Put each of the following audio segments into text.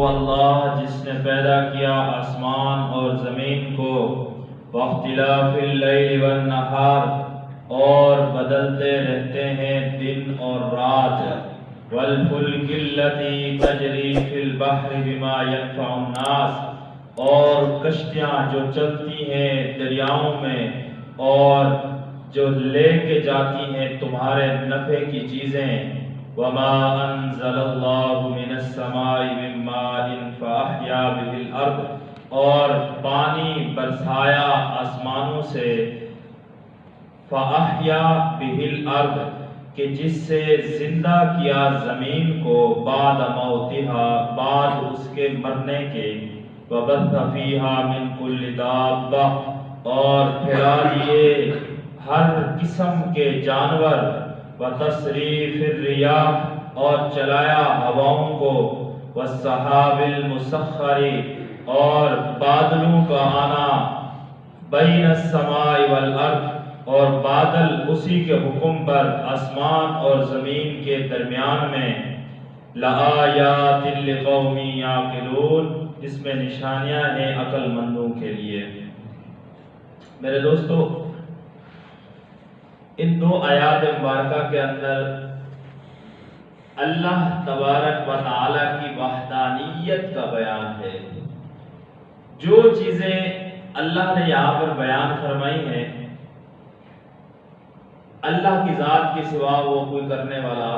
وہ اللہ جس نے پیدا کیا آسمان اور زمین کو واختلاف اللیل والنہار، اور بدلتے رہتے ہیں دن اور رات، والفلک التی تجری فی البحر بما ینفع الناس، اور کشتیاں جو چلتی ہیں دریاؤں میں اور جو لے کے جاتی ہیں تمہارے نفع کی چیزیں، وما انزل اللہ من السماء من ماء فاحیا بہ الارض، اور پانی برسایا آسمانوں سے، فاحیا بہ الارض، کہ جس سے زندہ کیا زمین کو، بعد موتها، بعد اس کے مرنے کے، وبث فیہا من کل دابہ، اور پھیلا دیے ہر قسم کے جانور، وتصریف الریاح، اور چلایا ہواؤں کو، والسحاب المسخر، اور بادلوں کا آنا، بین السماء والارض، اور بادل اسی کے حکم پر آسمان اور زمین کے درمیان میں، لآیات لقوم یعقلون، اس میں نشانیاں ہیں عقل مندوں کے لیے۔ میرے دوستو، ان دو آیات مبارکہ کے اندر اللہ تبارک و تعالی کی وحدانیت کا بیان ہے۔ جو چیزیں اللہ نے یہاں پر بیان فرمائی ہیں، اللہ کی ذات کے سوا وہ کوئی کرنے والا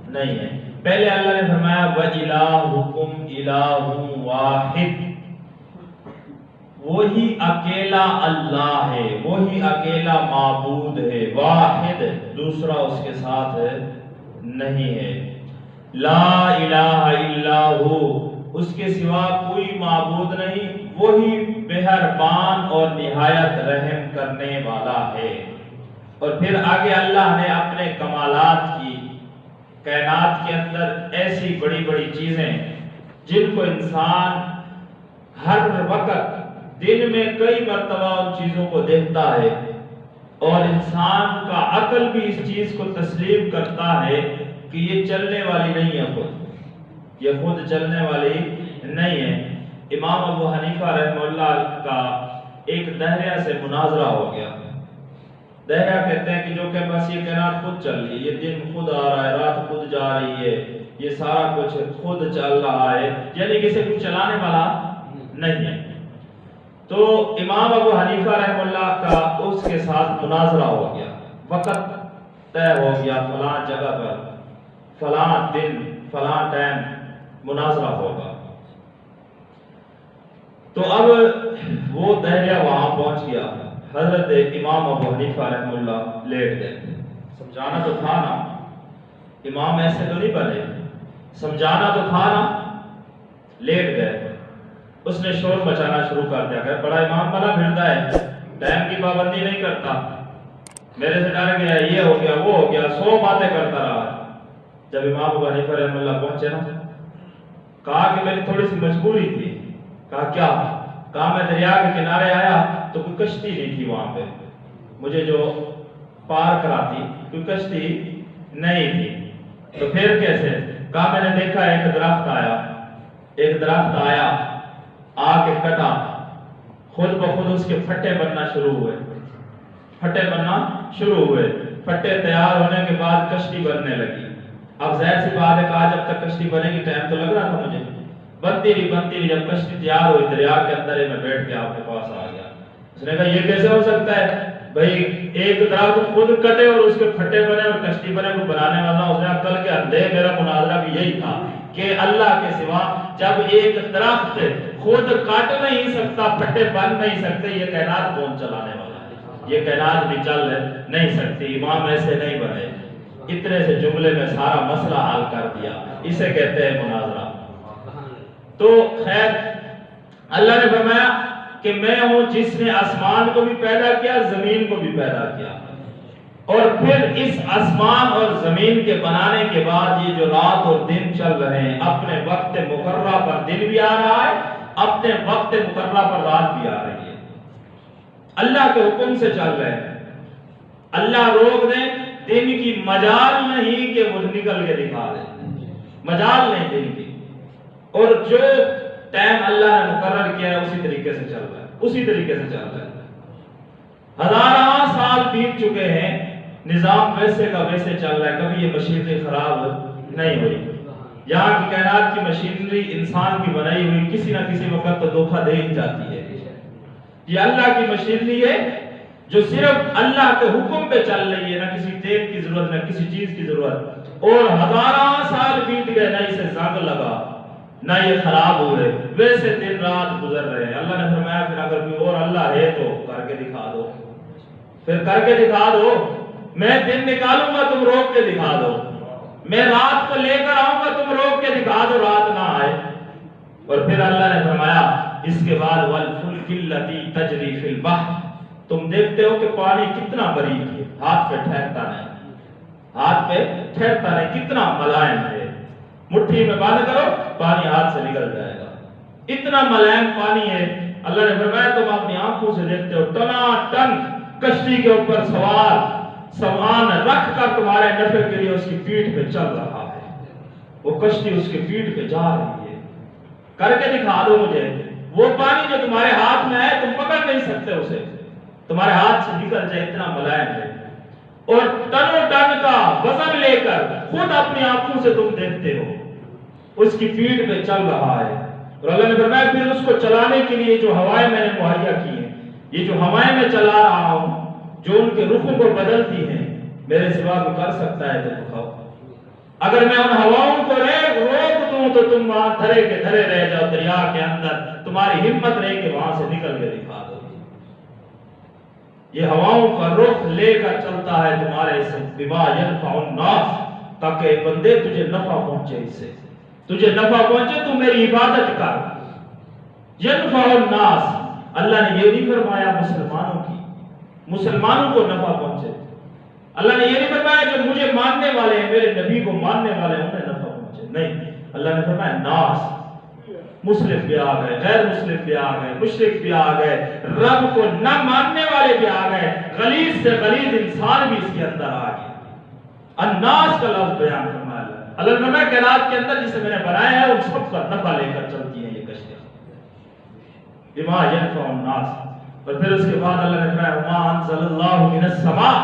نہیں ہے۔ پہلے اللہ نے فرمایا وَإِلَٰهُكُمْ إِلَٰهٌ وَاحِدٌ، وہی اکیلا اللہ ہے، وہی اکیلا معبود ہے، واحد، دوسرا اس کے ساتھ نہیں ہے۔ لا الہ الا ہو، اس کے سوا کوئی معبود نہیں، وہی مہربان اور نہایت رحم کرنے والا ہے۔ اور پھر آگے اللہ نے اپنے کمالات کی، کائنات کے اندر ایسی بڑی بڑی چیزیں جن کو انسان ہر وقت دن میں کئی مرتبہ ان چیزوں کو دیکھتا ہے، اور انسان کا عقل بھی اس چیز کو تسلیم کرتا ہے کہ یہ چلنے والی نہیں ہے، یہ خود چلنے والی نہیں ہے۔ امام ابو حنیفہ رحمہ اللہ کا ایک دہریہ سے مناظرہ ہو گیا۔ دہریہ کہتے ہیں کہ جو کہ بس یہ کائنات خود چل رہی ہے، یہ دن خود آ رہا ہے، رات خود جا رہی ہے، یہ سارا کچھ خود چل رہا ہے، یعنی کسی کو چلانے والا نہیں ہے۔ تو امام ابو حنیفہ رحمہ اللہ کا اس کے ساتھ مناظرہ ہو گیا، وقت طے ہو گیا، فلاں جگہ پر فلاں دن فلاں ٹائم مناظرہ ہوگا۔ تو اب وہ دہریہ وہاں پہنچ گیا، حضرت امام ابو حنیفہ رحمہ اللہ لیٹ گئے۔ سمجھانا تو تھا نا، امام ایسے تو نہیں بنے، سمجھانا تو تھا نا، لیٹ گئے۔ اس نے شور مچانا شروع کر دیا کہ بڑا امام بنا پھرتا ہے، ٹائم کی پابندی نہیں کرتا، میرے سے ڈر گیا، یہ ہو گیا وہ ہو گیا، 100 باتیں کرتا رہا۔ جب امام ابو حنیفہ رحمہ اللہ پہنچے نا، کہا کہ میری تھوڑی سی مجبوری تھی۔ کہا کیا؟ کہا میں دریا کے کنارے آیا تو کوئی کشتی نہیں تھی وہاں پہ، مجھے جو پار کراتی کوئی کشتی نہیں تھی، تو پھر کیسے؟ کہا میں نے دیکھا ایک درخت آیا، آ کے کٹا، خود بخود اس کے پھٹے بننا شروع ہوئے، پھٹے تیار ہونے کے بعد کشتی بننے لگی۔ اب ظاہر سی بات ہے، کہا جب تک کشتی بنے گی ٹائم تو لگ رہا تھا مجھے، بنتی رہی، جب کشتی تیار ہوئی دریا کے اندر میں بیٹھ کے آپ کے پاس آ گیا۔ اس نے کہا یہ کیسے ہو سکتا ہے بھائی، ایک درخت خود کٹے اور اس کے پھٹے بنے اور کشتی بنے، کو بنانے والا اس نے کل کے اندھے، میرا مناظرہ بھی یہی تھا کہ اللہ کے سوا جب ایک درخت خود کاٹ نہیں سکتا، پھٹے بن نہیں سکتے، یہ کائنات کون چلانے والا ہے؟ یہ کائنات بھی چل نہیں سکتی۔ امام ایسے نہیں بنے، اتنے سے جملے میں سارا مسئلہ حل کر دیا، اسے کہتے ہیں مناظرہ۔ تو خیر، اللہ نے فرمایا کہ میں ہوں جس نے آسمان کو بھی پیدا کیا، زمین کو بھی پیدا کیا، اور پھر اس آسمان اور زمین کے بنانے کے بعد یہ جو رات اور دن چل رہے ہیں، اپنے وقت مقررہ پر دن بھی آ رہا ہے، اپنے وقت مقررہ پر رات بھی آ رہی ہے، اللہ کے حکم سے چل رہے ہیں۔ اللہ روک دیں، دن کی مجال نہیں کہ وہ نکل کے دکھا دیں، مجال نہیں دن کی۔ اور جو ٹائم اللہ نے مقرر کیا ہے اسی طریقے سے چل رہا ہے، اسی طریقے سے چل رہا ہے۔ ہزاراں سال بیت چکے ہیں، نظام ویسے کا ویسے چل رہا ہے، کبھی یہ مشینری خراب نہیں ہوئی۔ یہاں کی کائنات کی مشینری انسان کی بنائی ہوئی کسی نہ کسی وقت تو دھوکہ دے ہی جاتی ہے۔ یہ اللہ کی مشینری ہے جو صرف اللہ کے حکم پہ چل رہی ہے، نہ کسی تیل کی ضرورت، نہ کسی چیز کی ضرورت، اور ہزاراں سال بیت گئے، نہ اسے زنگ لگا، نہ یہ خراب ہوئے، ویسے دن رات گزر رہے ہیں۔ اللہ نے فرمایا پھر اگر کوئی اور اللہ ہے تو کر کے دکھا دو، پھر کر کے دکھا دو، میں دن نکالوں گا تم روک کے دکھا دو، میں رات کو لے کر آؤں گا تم روک کے دکھا دو، رات نہ آئے۔ اور پھر اللہ نے فرمایا اس کے بعد والفلک التی تجری فی البحر، تم دیکھتے ہو کہ پانی کتنا باریک ہے، ہاتھ پہ ٹھہرتا نہیں، ہاتھ پہ ٹھہرتا نہیں، کتنا ملائم ہے، مٹھی میں بند کرو پانی ہاتھ سے نکل جائے گا، اتنا ملائم پانی ہے۔ اللہ نے فرمایا تم اپنی آنکھوں سے دیکھتے ہو، ٹنا ٹن کشتی کے اوپر سوار سامان رکھ کر تمہارے نفع کے لیے اس کی پیٹھ پہ چل رہا ہے، وہ کشتی اس کی پیٹھ پہ جا رہی ہے، کر کے دکھا دو مجھے۔ وہ پانی جو تمہارے ہاتھ میں ہے تم پکڑ نہیں سکتے اسے، تمہارے ہاتھ سے نکل جائے، اتنا ملائم ہے، اور ٹنوں ٹن کا وزن لے کر خود اپنی آنکھوں سے تم دیکھتے ہو اس کی پیٹھ پہ چل رہا ہے۔ اور اللہ نے فرمایا پھر اس کو چلانے کے لیے جو ہوائیں میں نے مہیا کی ہیں، یہ جو ہوائیں میں چلا رہا ہوں جو ان کے رخوں کو بدلتی ہیں، میرے سوا کو کر سکتا ہے تو دکھاؤ۔ اگر میں ان ہواؤں کو روک دوں تو تم وہاں دھرے کے دھرے رہ جاؤ دریا کے اندر، تمہاری ہمت نہیں کہ وہاں سے نکل کے دکھا دو۔ یہ ہواؤں کا رخ لے کر چلتا ہے تمہارے سے، بما ينفع الناس، تاکہ بندے تجھے نفع پہنچے، اس سے تجھے نفع پہنچے، تو میری عبادت کر۔ ينفع الناس، اللہ نے یہ نہیں فرمایا مسلمانوں کی، مسلمانوں کو نفع پہنچے، اللہ نے یہ نہیں فرمایا جو مجھے ماننے والے ہیں، میرے نبی کو ماننے والے ہیں انہیں نفع پہنچے، نہیں، اللہ نے فرمایا ناس، مسلم بھی آ گئے، غیر مسلم بھی آ گئے، مشرک بھی آ گئے، رب کو نہ ماننے والے بھی آ گئے، غلیظ سے غلیظ انسان بھی اس کے اندر آ گیا۔ الناس کا لفظ بیان فرمایا اللہ نے فرمایا کائنات کے اندر جسے میں نے بنایا ہے ان سب کا نفع لے کر چلتی ہیں یہ کشتیاں، بما ينفع الناس۔ اور پھر اس کے بعد اللہ نے فرمایا وما انزل اللہ من السماء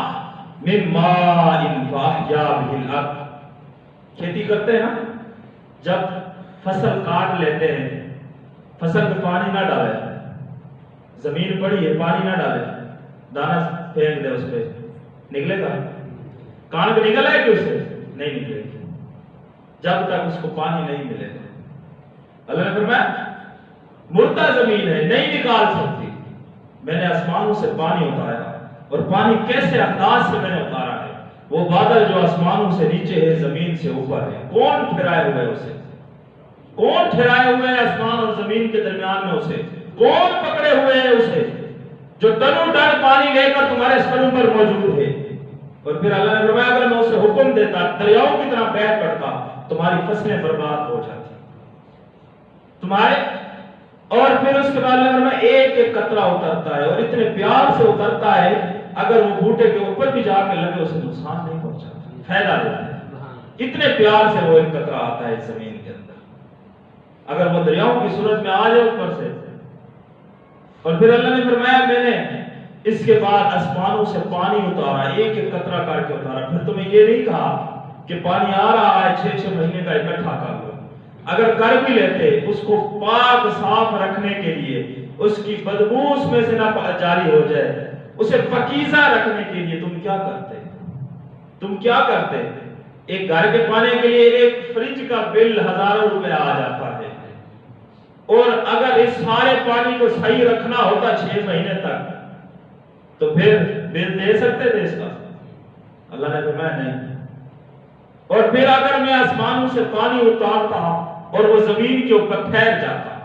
من ماء فاحیا به الارض، کھیتی کرتے ہیں نا، جب فصل کاٹ لیتے ہیں، فصل پہ پانی نہ ڈالے، زمین پڑی ہے پانی نہ ڈالے، دانا پھینک دے اس پہ، نکلے گا؟ کانک نکل ہے کہ اسے نہیں نکلے گی جب تک اس کو پانی نہیں ملے گا۔ اللہ نے فرمایا مردہ زمین ہے نہیں نکال سکتی، میں نے آسمانوں سے پانی اتارا، اور پانی کیسے انداز سے میں نے اتارا ہے، وہ بادل جو آسمانوں سے نیچے ہے زمین سے اوپر ہے، کون ٹھہرائے ہوئے اسے، کون ٹھہرائے ہوئے ہیں آسمان اور زمین کے درمیان میں اسے، کون پکڑے ہوئے ہیں اسے، جو ٹنوں ٹن پانی لے کر تمہارے سروں پر موجود ہے۔ اور پھر اللہ نے فرمایا اگر میں اسے حکم دیتا دریاؤں کی طرح بہہ پڑتا، تمہاری فصلیں برباد ہو جاتی تمہارے۔ اور پھر اس کے بعد اللہ نے فرمایا ایک ایک قطرہ اترتا ہے، اور اتنے پیار سے اترتا ہے اگر وہ بوٹے کے اوپر بھی جا کے لگے اسے نقصان نہیں پہنچاتا، فائدہ دیتا ہے، اتنے پیار سے وہ ایک قطرہ آتا ہے زمین کے اندر، اگر وہ دریاؤں کی صورت میں آ جائے اوپر سے۔ اور پھر اللہ نے فرمایا میں نے اس کے بعد آسمانوں سے پانی اتارا، ایک ایک قطرہ کر کے اتارا، پھر تمہیں یہ نہیں کہا کہ پانی آ رہا ہے 6 مہینے کا اکٹھا کر لو، اگر کر بھی لیتے اس کو پاک صاف رکھنے کے لیے، اس کی بدبو اس میں سے نہ جاری ہو جائے، اسے پاکیزہ رکھنے کے لیے تم کیا کرتے، تم کیا کرتے؟ ایک گھر کے پانے کے لیے ایک فریج کا بل ہزاروں روپے آ جاتا ہے، اور اگر اس سارے پانی کو صحیح رکھنا ہوتا 6 مہینے تک تو پھر بل دے سکتے تھے اس کا؟ اللہ نے فرمایا نہیں۔ اور پھر اگر میں آسمانوں سے پانی اتارتا اور وہ زمین کے اوپر ٹھہر جاتا،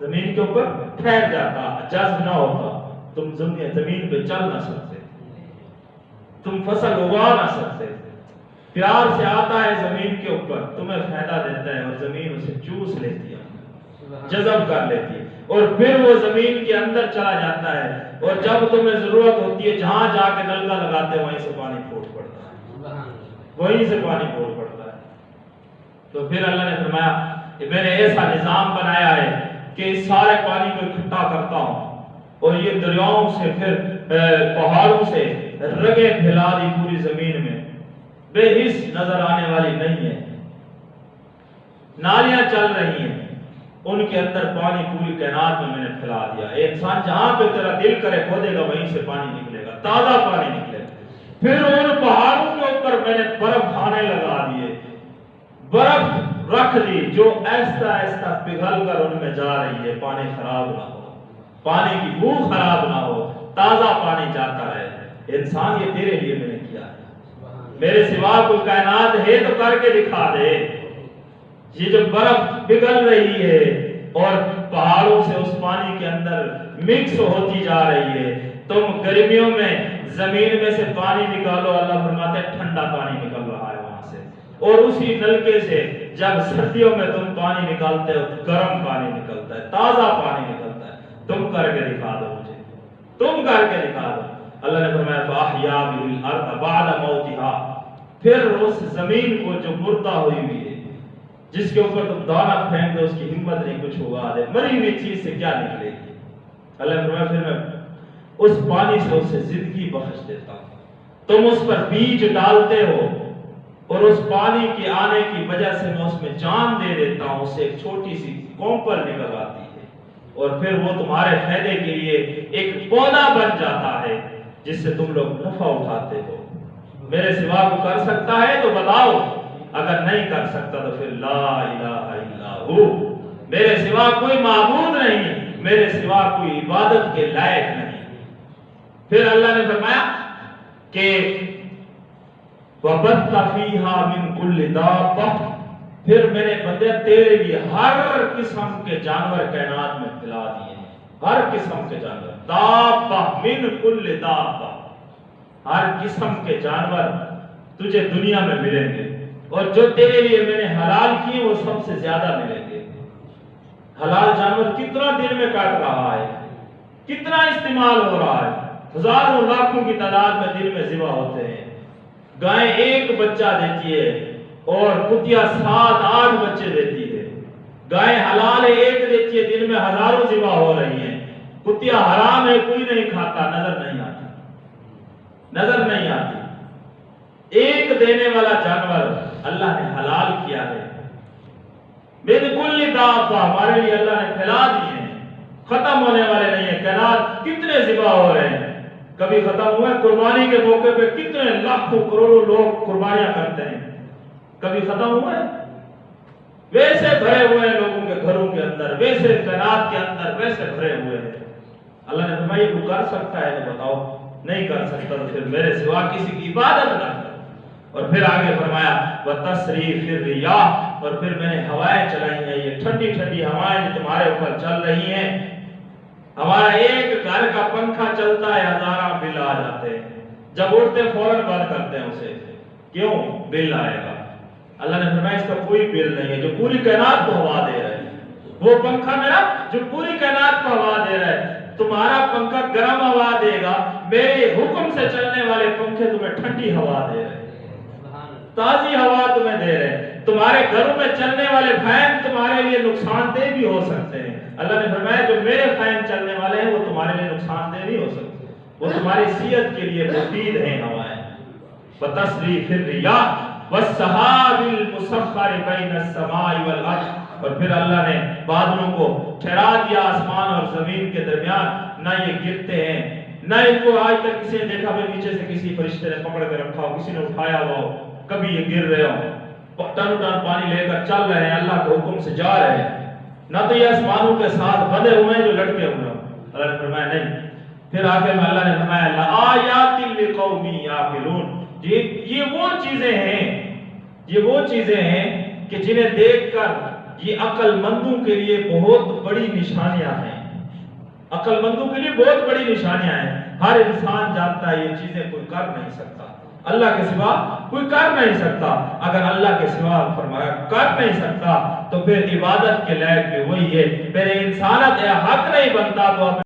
زمین کے اوپر ٹھہر جاتا، جذب نہ ہوتا، تم زمین پہ چل نہ سکتے، تم فصل اگا نہ سکتے، پیار سے آتا ہے زمین کے اوپر، تمہیں فائدہ دیتا ہے اور زمین اسے چوس لیتی ہے، جذب کر لیتی ہے، اور پھر وہ زمین کے اندر چلا جاتا ہے، اور جب تمہیں ضرورت ہوتی ہے جہاں جا کے نلکا لگاتے ہیں وہیں سے پانی پھوٹ پڑتا ہے، وہیں سے پانی پھوٹ پڑتا ہے۔ تو پھر اللہ نے فرمایا میں نے ایسا نظام بنایا ہے کہ اس سارے پانی کو اکٹھا کرتا ہوں اور یہ دریاؤں سے پھر پہاڑوں سے رگیں پھیلا دی پوری زمین میں، بے حس نظر آنے والی نہیں ہے، نالیاں چل رہی ہیں، ان کے اندر پانی پوری کائنات میں نے پھیلا دیا۔ اے انسان جہاں پہ تیرا دل کرے کھودے گا وہیں سے پانی نکلے گا، تازہ پانی نکلے گا۔ پھر ان پہاڑوں کے اوپر میں نے برف خانے لگا دیے، برف رکھ دی جو ایسا ایسا پگھل کر ان میں جا رہی ہے، پانی خراب نہ ہو، پانی کی بو خراب نہ ہو، تازہ پانی جاتا رہے۔ انسان یہ تیرے لیے میں نے کیا ہے، میرے سوا کوئی کائنات ہے تو کر کے دکھا دے۔ یہ جو برف پگھل رہی ہے اور پہاڑوں سے اس پانی کے اندر مکس ہوتی جا رہی ہے، تم گرمیوں میں زمین میں سے پانی نکالو، اللہ فرماتے ہیں ٹھنڈا پانی نکل رہا ہے وہاں سے، اور اسی نلکے سے جب سردیوں میں تم پانی نکالتے ہو گرم پانی نکلتا ہے، تازہ پانی نکلتا ہے۔ تم کر کے دکھا دو مجھے، تم کر کے دکھا دو۔ اللہ نے فرمایا فَأَحْيَا بِهِ الْأَرْضَ بَعْدَ مَوْتِهَا، پھر اس زمین کو جو مردہ ہوئی ہوئی ہے، جس کے اوپر تم دانا پھینک دو اس کی ہمت نہیں کچھ ہوگا دے، مری ہوئی چیز سے کیا نکلے گی؟ اللہ نے فرمایا پھر میں اس پانی سے اسے زندگی بخش دیتا ہوں، تم اس پر بیج ڈالتے ہو اور اس پانی کے آنے کی وجہ سے میں اس میں جان دے دیتا ہوں، اسے ایک چھوٹی سی کومپل نکل آتی ہے اور پھر وہ تمہارے فائدے کے لیے ایک پودا بن جاتا ہے جس سے تم لوگ نفع اٹھاتے ہو۔ میرے سوا کو کر سکتا ہے تو بتاؤ، اگر نہیں کر سکتا تو پھر لا الہ الا ہو، میرے سوا کوئی معبود نہیں، میرے سوا کوئی عبادت کے لائق نہیں۔ پھر اللہ نے فرمایا کہ وَبَثَّ فِيهَا مِن كُلِّ دَابَّةٍ، پھر میں نے بندے تیرے لیے ہر قسم کے جانور کائنات میں پھیلا دیے ہیں، ہر قسم کے جانور، دابہ من کل دابہ، ہر قسم کے جانور تجھے دنیا میں ملیں گے، اور جو تیرے لیے میں نے حلال کیے وہ سب سے زیادہ ملیں گے۔ حلال جانور کتنا دن میں کاٹ رہا ہے، کتنا استعمال ہو رہا ہے، ہزاروں لاکھوں کی تعداد میں دن میں ذبح ہوتے ہیں۔ گائے ایک بچہ دیتی ہے اور کتیا 7-8 بچے دیتی ہے۔ گائے حلال ہے ایک دیتی ہے، دن میں ہزاروں ذبح ہو رہی ہیں۔ کتیا حرام ہے کوئی نہیں کھاتا، نظر نہیں آتی، نظر نہیں آتی۔ ایک دینے والا جانور اللہ نے حلال کیا ہے، من کل دابہ، ہمارے لیے اللہ نے پھیلا دیے ہیں، ختم ہونے والے نہیں ہیں۔ کائنات کتنے ذبح ہو رہے ہیں، کبھی ختم ہوئے؟ قربانی کے موقع پہ کتنے لاکھوں کروڑوں لوگ قربانیاں کرتے ہیں، کبھی ختم ہوئے؟ ویسے بھرے ہوئے ہیں لوگوں کے گھروں کے اندر، ویسے کائنات کے اندر ویسے بھرے ہوئے ہیں۔ اللہ نے فرمایا یہ کر سکتا ہے تو بتاؤ، نہیں کر سکتا تو پھر میرے سوا کسی کی عبادت نہ کرو۔ اور پھر آگے فرمایا وَتَصْرِيفِ الرِّيَاحِ، اور پھر میں نے ہوائیں چلائی ہیں، یہ ٹھنڈی ٹھنڈی ہوائیں جو تمہارے اوپر چل رہی ہیں۔ ہمارا ایک گھر کا پنکھا چلتا ہے، ہزاراں بل آ جاتے ہیں، جب اٹھتے فوراً بند کرتے ہیں اسے، کیوں؟ بل آئے گا۔ اللہ نے فرمایا اس کا کوئی بل نہیں ہے، جو پوری کائنات کو ہوا دے رہا ہے، وہ پنکھا میرا جو پوری کائنات کو ہوا دے رہا ہے۔ تمہارا پنکھا گرم ہوا دے گا، میرے حکم سے چلنے والے پنکھے تمہیں ٹھنڈی ہوا دے رہے ہیں، تازی ہوا تمہیں دے رہے ہیں۔ تمہارے گھروں میں چلنے والے فین تمہارے لیے نقصان دہ بھی ہو سکتے ہیں۔ اللہ نے فرمایا جو میرے فین چلنے والے ہیں وہ تمہارے لیے نقصان دہ نہیں ہو سکتے، وہ تمہاری صحت کے لیے مفید ہیں ہوائیں۔ وَتَصْرِيفِ الرِّيَاحِ وَالسَّحَابِ الْمُسَخَّرِ بَيْنَ السَّمَاءِ وَالْأَرْضِ، اور پھر اللہ نے بادلوں کو ٹھہرا دیا آسمان اور زمین کے درمیان، نہ یہ گرتے ہیں، نہ ان کو آج تک کسی نے دیکھا بھی نیچے سے کسی فرشتے نے پکڑ کے رکھا ہو، کسی نے اٹھایا ہوا ہو، کبھی یہ گر رہے ہوں، ٹن ٹن پانی لے کر چل رہے ہیں، اللہ کے حکم سے جا رہے ہیں، نہ تو یہ آسمانوں کے ساتھ بندھے ہوئے ہیں جو لٹکے ہوئے ہیں۔ اللہ نے فرمایا نہیں۔ پھر آگے میں اللہ نے فرمایا لَآيَاتٍ لِقَوْمٍ يَعْقِلُونَ، یہ وہ چیزیں ہیں، یہ وہ چیزیں ہیں کہ جنہیں دیکھ کر یہ عقل مندوں کے لیے بہت بڑی نشانیاں ہیں، عقل مندوں کے لیے بہت بڑی نشانیاں ہیں۔ ہر انسان جانتا ہے یہ چیزیں کوئی کر نہیں سکتا، اللہ کے سوا کوئی کر نہیں سکتا۔ اگر اللہ کے سوا فرمایا کر نہیں سکتا تو پھر عبادت کے لائق بھی وہی ہے۔ میرے انسانت حق نہیں بنتا تو